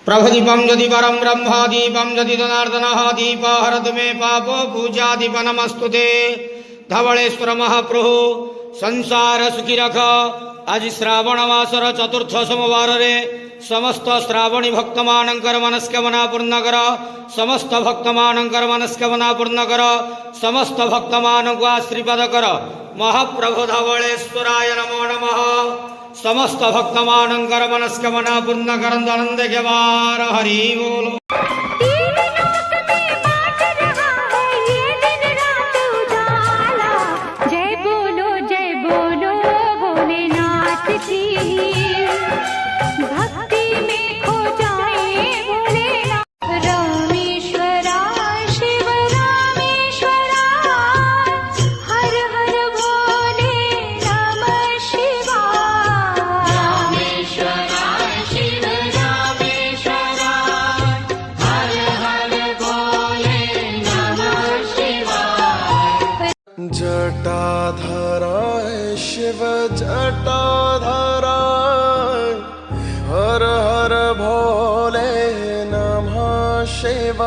प्रभदीपं यदि परं ब्रह्म दीपं यदि जनार्दनः दीप हरतु मे पापो पूजा दीप नमस्तु ते धवलेश्वर महाप्रभु संसार सुखी रख। आज श्रावण मासर चतुर्थ सोमवार रे समस्त श्रावणी भक्त मानकर मनस्कामना पूर्ण कर। समस्त भक्त मानकर मनस्कामना पूर्ण कर। समस्त भक्त मानक आशीर्वाद कर। महाप्रभु धवलेश्वराय नमो नमः। समस्त भक्त मानकर मनस्कामना पूर्ण कर। आनंद के बार हरि बोलो। जटाधराय शिव जटाधराय हर हर भोले नमः शिवाय।